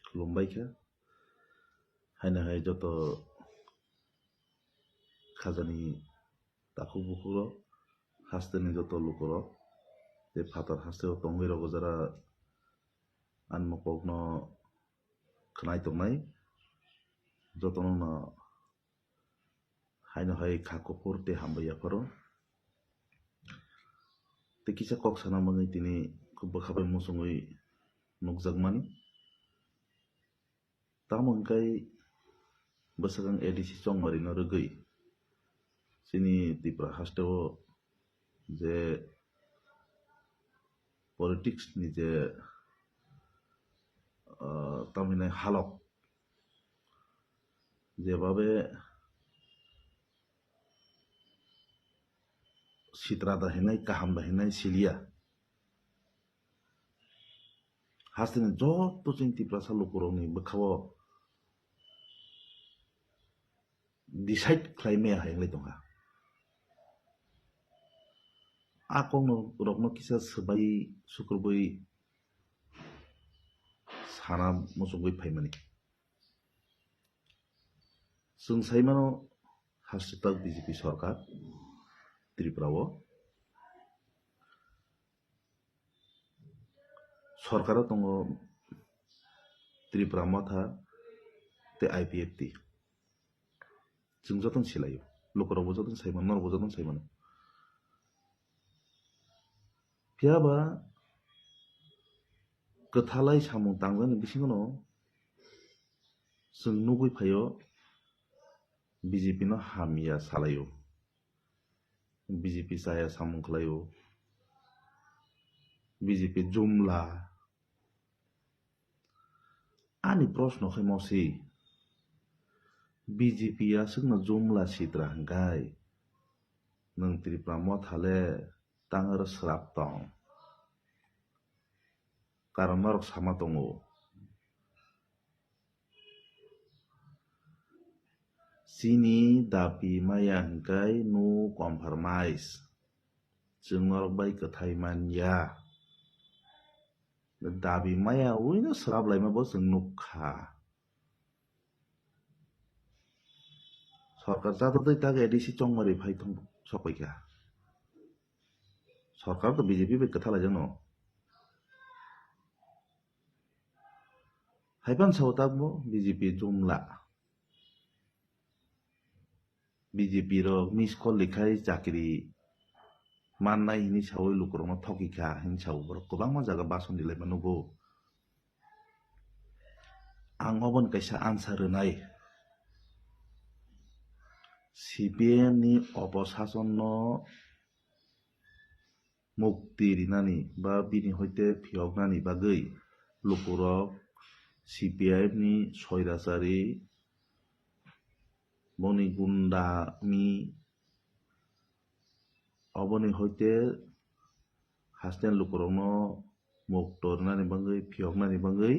खुलुमबायखा हायना हाय जत खाजानि दाखु बुखुरो हास्तेनि जत लुकुरो ते फातर हास्तेव तंगै रगो जरा आनमकगनो खनाय तंनाय जतनो न हायना हाय खाकुपुर ते हामबाया फरो ते किसा कक साना मंगै तिनि कुबखाबै मुसुङै नुकजागमानि तामंkai बसाgang edisi chongmari no rugui sini tipra hasteo je politics ni je tamina halok jebabe sitra dahinai kaham dahinai silia hasteni joto jing tipra salukuroni bekhawo decide khlaimaya hayanglai tongha akong rokno kisa sabai sukurbai sana musungbai phaimani जों साइमानो हास्टेल BJP सरकार त्रिपुराओ सरकार दङ त्रिपुरा माथा ते IPFT जों जतन सिलायो लुकरावबो जतन साइमान नरबो जतन साइमान फियाबा गथालाय सामु तांगन बिसिङनो जों नुगै फायो BJP no hamiya salayo BJP saya samung klayo BJP jumla ani proshno khaimosi BJP ya sungna jumla sitra hangkai nang tripra mo thale tangar srap tong karon norok sama tongo sini dapi maya hangkai no compromise जों norok bai kathai manya dabi maya uino srap laima bo जों nukha सरकार जातो तै तागे ADC चंगमारि फाइथं सपाइका सरकार तो BJP बे कथा लाजों न हाइपान सावतागमो BJP जुमला बीजेपी रो मिस कल लिखाय चाकरी माननाय हिनि सावै लुकरनो थकिखा हिनि साव बर गोबां मा जागा बासन दिलाय मानुगो आं अबन कैसा आन्सार होनाय CPN ni opashason no mukti rinani ba bini hoite phiyognani bagui lukurok CPIF ni soirasari boni gunda ni oboni hoite hasten lukurok no muktornani bagui phiyognani bagui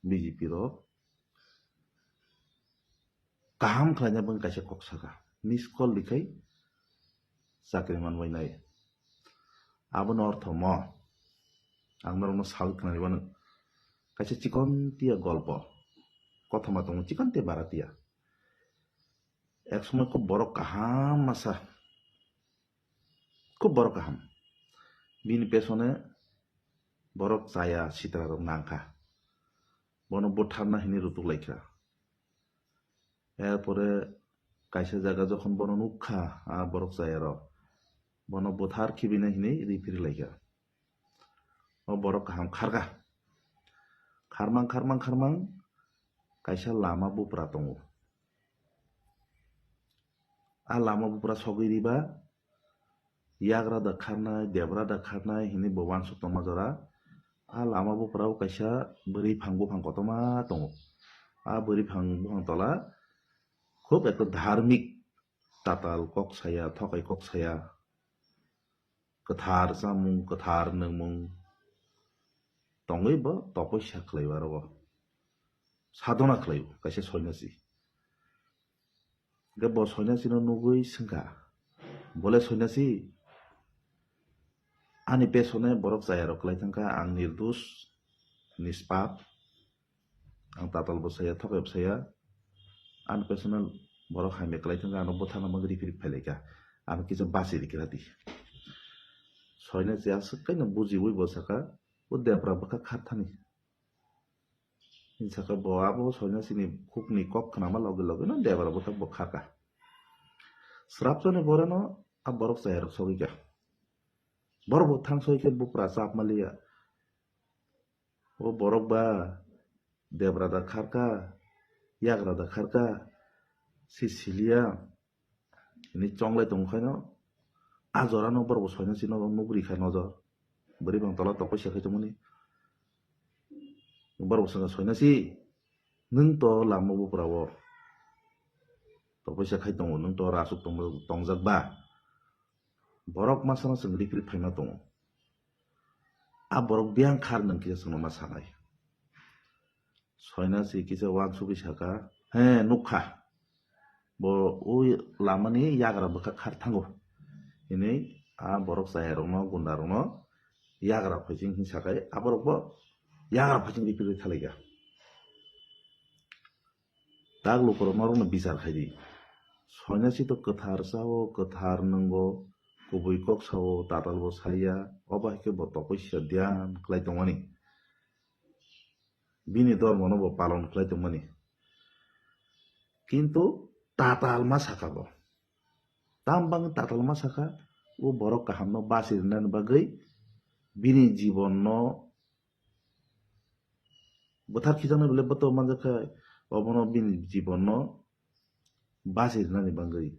BJP rok kaham khlanya bang kaisa koksaka miss call likai sakri manbainai abon ortho mo angmarno sal khnani ban kaisa chikon tia golpo kothama tong chikon te baratia ek সময় খুব বড় কাহাম মাসা খুব বড় কাহাম বিনি পেছনে বড় চায়া সিতার নাংখা বন বোঠারনা হিনি রুতুক লাইখা এরপরে কাইসা জায়গা যখন বন নুখা বরক চায়ার বন বোথার খিবিনা হিনি রিফিরি লাইখা ও বড় কাহাম খারগা খারমাং খারমাং খারমাং কাইসা Lama বুপরা তঙ্গো lama bupra sogiriba yagra da kharnai debra da kharnai hini bowan sutoma jora lama bupra kaisa beri phang bufang kotoma tongo beri phang bufang tola khub ekta dharmik tatal kok saya thokai kok saya kathar samung kathar nangmung tongoi bo topasya khlaibar sadhana khlaio kaisa soinasi Gabo soinasi no nugui sengka boleh soinasi ani pesone borok saya rok lai tangka ang nirdus nispap ang tatal bo saya thokep saya unpersonal borok haime klai thang ano bothana magri firi pheleka ano kisa basi dikirati soina ja sakai na buji ui bo saka o debra baka khathani saka bo abo soina sini khukni kok khana ma loge loge na debra baka bo khaka srapjone borano a borok sayar sogika borok bo thang soike bo prasap malia o borok ba debra da kharka yagra da kharka Sicilia ini chonglai tongkhaino ajorano borok soina sino nugri kha nojor bari bang tola tokoi sakai tomoni borok sanga soina si nung to lamo bo prawo tokoi sakai tongo nung to rasuk tongjak ba borok masana sengri kri phaima tongo a borok biang khar nang kisa sangma sangai soina si kisa wangsuki saka he nukha bo ui lamani yagra baka khar thango ini a borok sayarongno gundarongno yagra phajing hinsakai a borok bo yagra phajing dipiri thalaiga tak lukorok norokno bichar khaidi soina si to kathar sao kathar nanggo kubui kok sao tatal bo saya oba hike bo tokoi dian khlai tongmani bini dormono bo palon khlai tongmani কিন্তু tatal ma saka bo tambang tatal ma saka o borok kaham no basir nan bagai bini jibon no bothar khijana bele boto manjaka obono bini jibon no basir nani bagai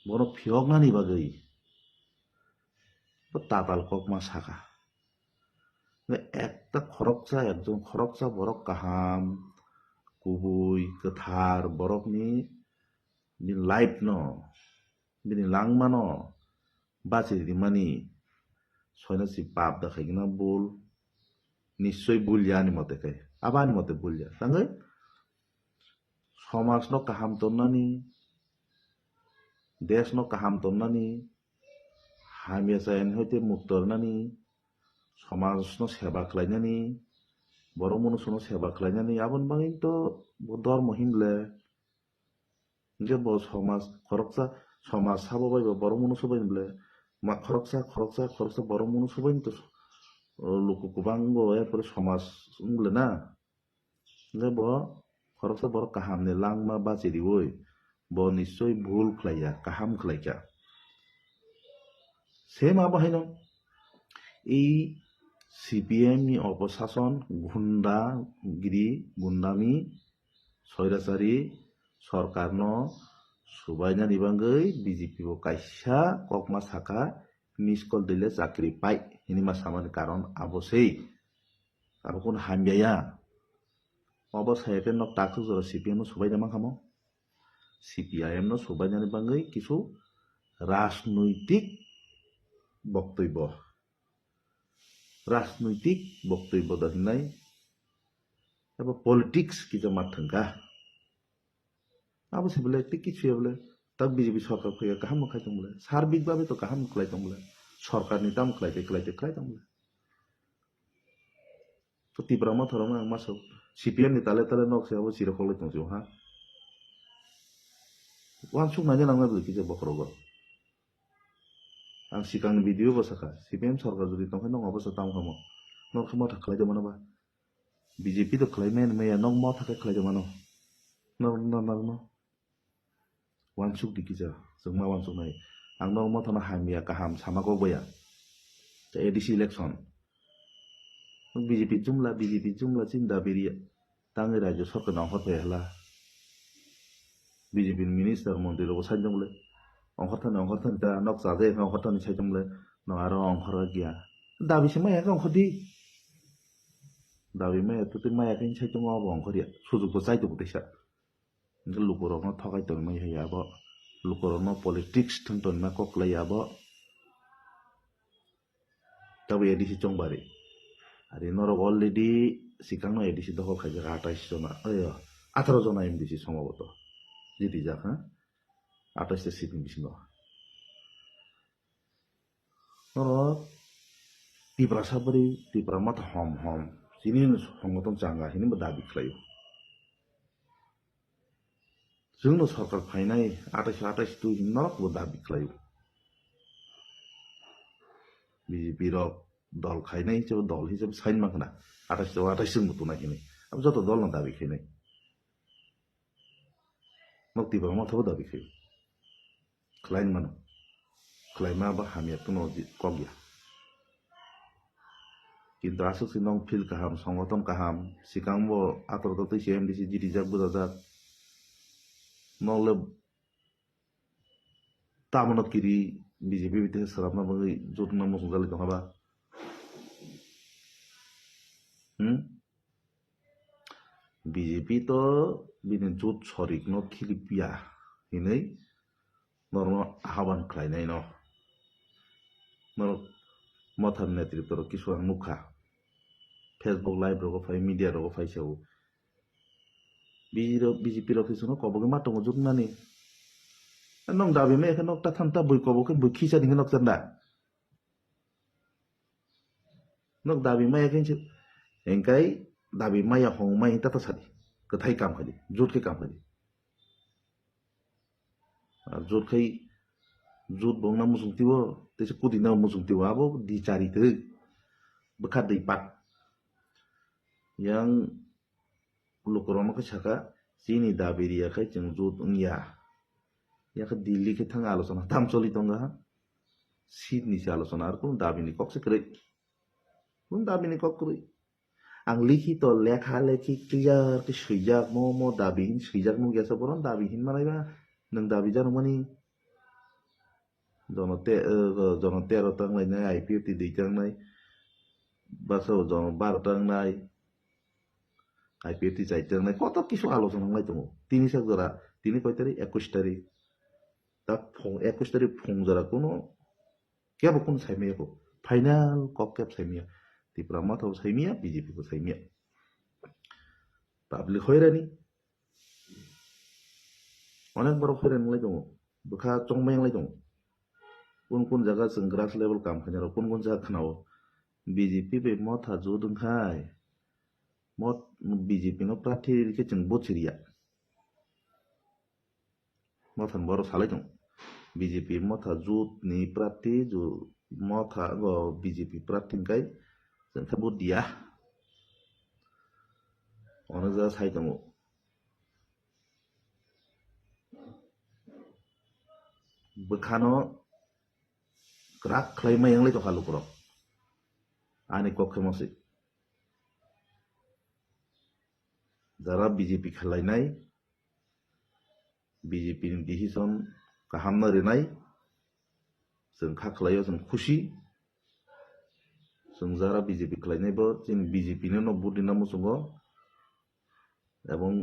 bono phiok nani bagai bo tatal kok ma saka একটা খরকচা একজন খরকচা borok kaham kubui kathar borok ni life no bini langma no bachi rimani soina si pap da khaigna bul নিশ্চয় বুলিয়া ni mote kai abani mote bulia tangai সমাজ no kaham tonnani desh no kaham tonnani hamia sayan hoite muktornani সমাজ no seba khlainani borok manush no seba khlainani abon bangin to ধর্ম হিমলে যে bo সমাজ খরকচা সমাজ sabo bai borok manush bai bole ma খরকচা borok manush bai to luku kubang bo epore সমাজ bole na যে bo খরকচা borok kaham ni langma bachiri oi bo nischoi bhul khlaiya kaham khlaika same abo haino এই CPM ni অপশাসন গুন্ডাগিরি গুন্ডামি সৈরাচারি সরকার no subainani bangai BJP bo kaisa kokma saka miskol dile chakri pai ini ma samani karon abo sei abo kun hambiaya obo sayake nok taksu jora CPM no subaina mangkamo CPIM no subainani bangai kisu রাজনৈতিক বক্তব্য রাজনৈতিক বক্তব্য দাহিনাই এবার politics কিজা মাথঙ্কা আবো সেবলে ঠিক কিছু বলে তাক বিজেপি সরকার কইয়া কাহাম খাই দংবলে সার্বিক ভাবে তো কাহাম খাই দংবলে সরকারনি দাম খাইতে দংবলে তো তিব্রামা ধরমা আং মাসো CPM ni tale nokse abo sirokole tongjo ha wan suk naje nangna bi kije bokrogo ang sikang video bo saka CPM সরকার যদি তখন নং অবস্থা তাম খামো নং খামো থাকলাই দেবো না বা BJP তো খালাই মেন মেয়া নং ম থাকে খালাই দেবো না নং wansuk dikija jengma wansuk nai ang nong mo thana hamia kaham samako boya ta ADC election BJP jumla cinta beri tangi rajo sorka nongkhor pe hela BJP minister mantri ro sajong le ongkhor tan ta nok sa je ongkhor tan sajong le no aro ongkhor gya dabi se maya ongkhor di dabi maya tu maya kin sajong abo ongkhor ya sujuk bo chai to botisa lukorok no thokai ton mai haya bo lukorok no politics thang ton ma koklai abo tabi ADC chongbari ari norok already sikang no ADC dohol khaja 28 jona 18 jona MDC সম্ভবত জিতি যাক হ্যাঁ 28 টা seat বিসিনো নরক টিপ্রা সাবরি টিপ্রা মাথা হম sini সংগঠন চাঙ্গা হিনিबो दाबि खालायो जोंनो सरकार फायनाय 28-28 हिनबो दाबि खालायो বিজেপি রক দল খাইনাই হিসেবে দল হিসেবে সাইন মাখানা 28 जों बुथुना हिनै अब जत दल न दाबि खायनाय मुक्ति बा माथाबो दाबि खायो खालाइन मानो खालाइमा बा हामिया तो नजि कगिया কিন্তু আসুক নং ফিল কাহাম সংগঠন কাহাম সিকাংবো আতর তো সিএমডিসি জিডি জাক বুজাজাক নলে তামন কিরি বিজেপি বিতে সারাপনা বই জোটনা মসুজালি দহাবা বিজেপি তো বিনে জোট সরিক ন খিলিপিয়া হিनै নরম আহ্বান খাইনাই ন নর মথার নেতৃত্ব কিছু নুখা ফেসবুক লাইভ রগো ফাই মিডিয়া রগো ফাইসাও বিজেপি র কিছু কবগে Matanga জুটনানি nong dabi me kan nokta thanta bui kobo kan bui khisa ding nok tanda nok dabi me kan se engkai dabi maya hong mai ta ta sadi kathai kam khali jut ke kam khali jut khai jut bong na musung tiwo te se kudi na musung tiwo abo di cari te bekat dei pat yang lukoroma ke saka sini dabi ria khai jeng jut ngya या दिल्ली के थंग आलोचना दाम चली दंगा seat नीचे आलोचना और कोन दाबिनी कक से करे कोन दाबिनी कक करे आं लिखित लेखा लेखि क्लियर के सैजाक मो दाबिन सैजाक मो गेसा बरन दाबिहिन मानायबा नों दाबि जानो मानि जनते रो तंगलायनाय आईपीएफटी दैतांनाय बासो जन 12 तंगनाय आईपीएफटी जायतांनाय कत किसु आलोचना नाय दङ तिनि सागरा तिनि कय तारिख 21 तारिख 다 21 풍자라 꾸노 깨보 꾸노 사이미야고 파이널 꺾캡 사이미야 디프라마토 사이미야 비제피고 사이미야 পাবলিক হয়রানি অনেক বড় হয়রানি দङ বখা চংমাयलाय दङ কোন জায়গা जों ग्रास लेवल काम खानायाव কোন জায়গা खानाव বিজেপি बे मथा जुदुंखाय मत বিজেপি नो प्रार्थी के जों बोचरिया मथान बड़ सालाय दङ बीजेपी मथा जुट नि प्रार्थी जो मथा बीजेपी प्रार्थी काय जोंखा बुट दिया अने जा साइ दङ बखानो ग्राक खलायमा यांलाय तो हालुकरो आनि कखमसे जारा बीजेपी खलायनाय बीजेपी नि डिसिसन गाहामना रेनाय जों खाख्लायो जों खुशी जों जारा बीजेपी खलायनायबो जों बीजेपी नो बुदिना मुसुंगो एवं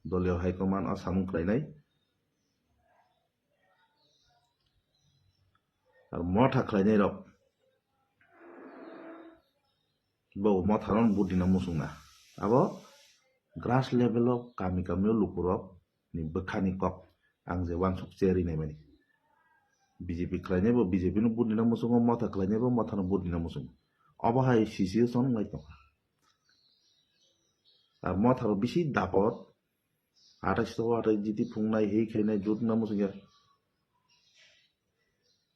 दलिय हाइकमान आसाम खलायनाय आर मथा खलायनाय रक बो मथारन बुदिना मुसुंना आबो ग्रास लेवल ऑफ कामी लुकुरक नि बखानि कक आं जे वांसुक चेरि नाय मानि बीजेपी खलायनायबो बीजेपी नो बुदिना मुसुंगो मथा खलायनायबो मथानो बुदिना मुसुंगो अबहाय सिचुएशन नाय दं आर मथारो बिसि दापत 28 जिति फुंनाय हे खायनाय जुदना मुसुंगो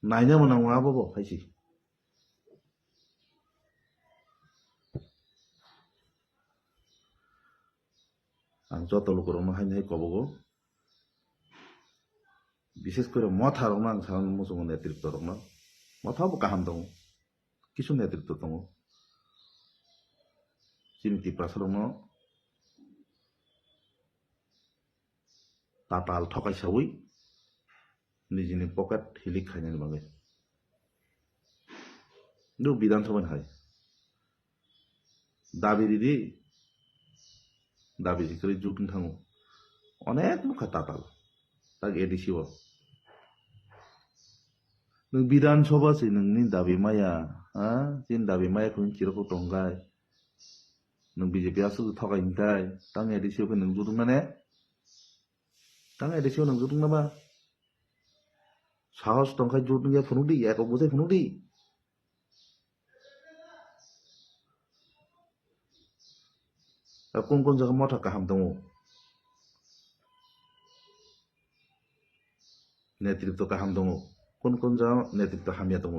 नायनो मोनांगौ आबो खायसि आं जत लोकरनो हाय कबगो विशेष कर मथारनो आं सान मुसुंगो नेतृत्व रनो मथाबो गाहाम दङ किसु नेतृत्व दङ सिमति प्रासरनो ताताल ठकायसावै निजिनि पकेट हिलिक खायनायनि बागै दु विधानसभा हाय दाबिरिदि दाबि जिकरि जुटन थाङो अनेक मुखा ताताल ताग एडिसिव नों विधानसभा से नोंनि दाबि माया जिन दाबि माया खौ चिरखौ दंगाय नों बीजेपी आसु थगायनोखाय तां एडिसिव नों जुदुंना ने तां एडिसिव नों जुदुंनाबा साहस दंखाय जुदुंया फुनुदि एको बुजाय फुनुदि কোন জায়গা মথা কাহাম দङ নেতৃত্ব কাহাম দङ কোন জায়গা নেতৃত্ব হামিয়া দङ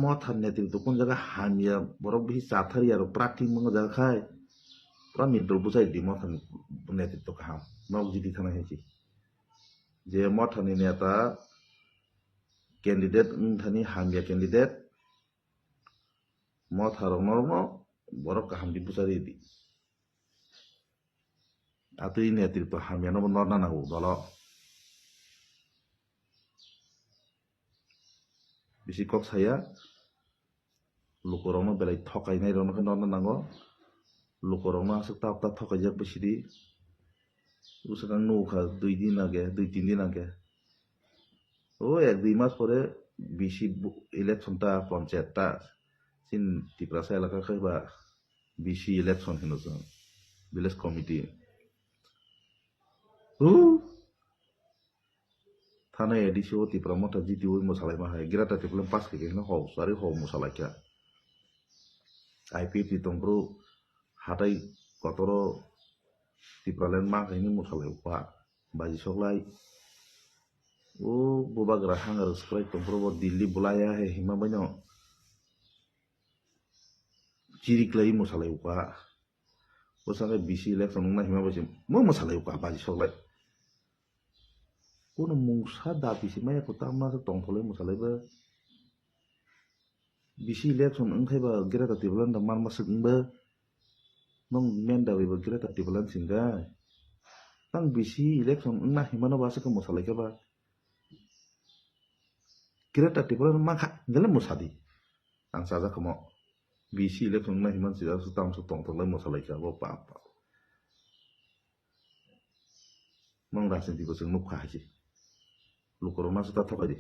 মথা নেতৃত্ব কোন জায়গা হামিয়া বরক বেশি চাথারি আর প্রার্থী মঙ্গ জায়গা খায় পুরা মিডল বুঝাই দি মথা নেতৃত্ব কাহাম নক জিদি থানা হয়েছি যে মথানি নেতা ক্যান্ডিডেট থানি হামিয়া ক্যান্ডিডেট মথা রং বরক কাহাম দি বুঝাই দি আতুই নেতৃত্ব হামিয়া নব নরনা নাগু দল বেশি কক সায়া lukurong belai thokai nai rong kan non nango lukurong asuk tap tap thokai jak besidi usakang nu kha 2 din age 2-3 din age o 1-2 মাস পরে বিসি ইলেকশনটা পঞ্চায়েতটা সিন টিপ্রাসা এলাকা খাইবা বিসি ইলেকশন হেনো ভিলেজ কমিটি থানা এডিসি ও টিপ্রা মটা জিতি ওই মশালাই মা হয় গিরাটা টিপ্লাম পাস কে হেনো হও সারি হও মশালাই কা IPP tongkru hatai kotoro tipralen mak ini musalai upa baji soklai boba gerahang harus spray tongkru bo Delhi bulaya he hima banyo ciri klai musalai upa sampai BC election na hima baji mo musalai upa baji soklai kono mungsa da BC maya kota ma tongtholai musalai ba BC election engkai ba gira tatibulan da man masuk ba nong men da ba gira tatibulan singga tang BC election engna himana ba sa ka musalai ka ba gira tatibulan ma kha ngala musadi ang saja kamo BC election engna himan sida su tam su tong tolai musalai ka ba pa mong rasen di ko sing nuk kha ji lukorona su ta thokai di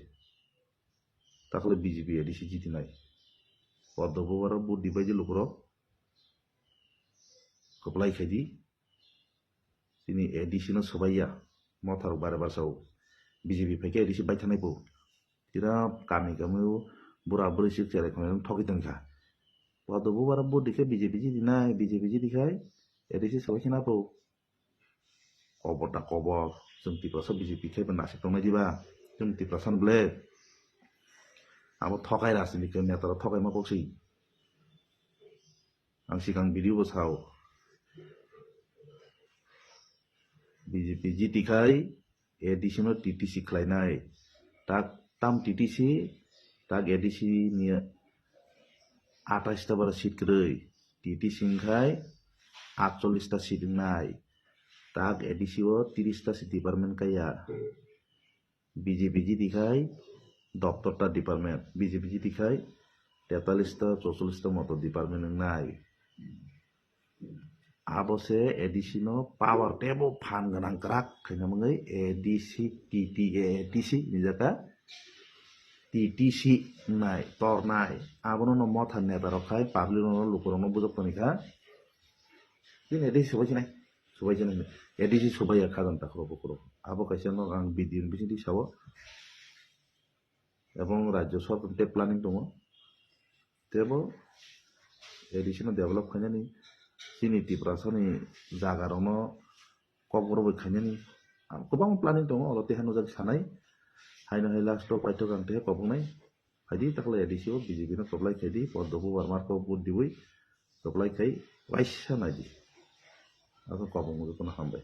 takle BJP edisi jiti nai পদ্মবর বুট দিবাই যে লোকর কপলাই খাইদি তিনি এডিসিনো সবাইয়া মথার বারে বারসাও BJP ফাইকে ADC by থানাই বউ তিরা কামি কামিও বুড়া বুড়ি সিক চেরে খাই ঠকি তংখা পদ্মবর বুট দিকে বিজেপি জি দিনাই বিজেপি জি দিখাই এডিসি সবাই খেনা বউ কবরটা কবর जों टिप्रासा বিজেপি খাইবা নাসে তংনাই দিবা जों टिप्रासान ब्ले abo thokai rasinike netara thokai ma koksi ang sikang video bo sao BJP jiti khai additional TTC khlainai tak tam TTC tak ADC ni 28 ta bar seat krei TTC khai 48 ta seat nai tak ADC o 30 ta seat department kaya BJP jiti khai দপ্তরটা department BJP জিতি খাই 43টা 44টা মতো department নাই আবসে এডিসিনো পাওয়ার টেবো fun গানাং crack খাইনা মঙ্গই ADC TTA TC নিজাকা TTC নাই তর নাই আবনো ন মথা নেতা রখাই পাবলিক ন লোকরনো বুজক তনিখা দিন এডিসি সবাই নাই এডিসি সবাই খাজানতা খরব করো আবো কাইসা ন আং বিদিন বিসিদি সাবো এবং রাজ্য সরকার প্ল্যানিং দङ তেবো এডিসিনো डेभलप खायनानि सिनि टिप्रासानि जागारावनो ककबरबो खायनानि गोबां प्लानिं दङ अलते हानो जाग सानाय हायनो हाय लास्ट पाइथ गांते कबंनाय हायदि ताकले एडिसिओ बिजेपिनो कबलाय खायदि पद्मबु बारमारको बुट दिबै कबलाय खाय वाइसा नायदि आरो कबंगो कोन हामबाय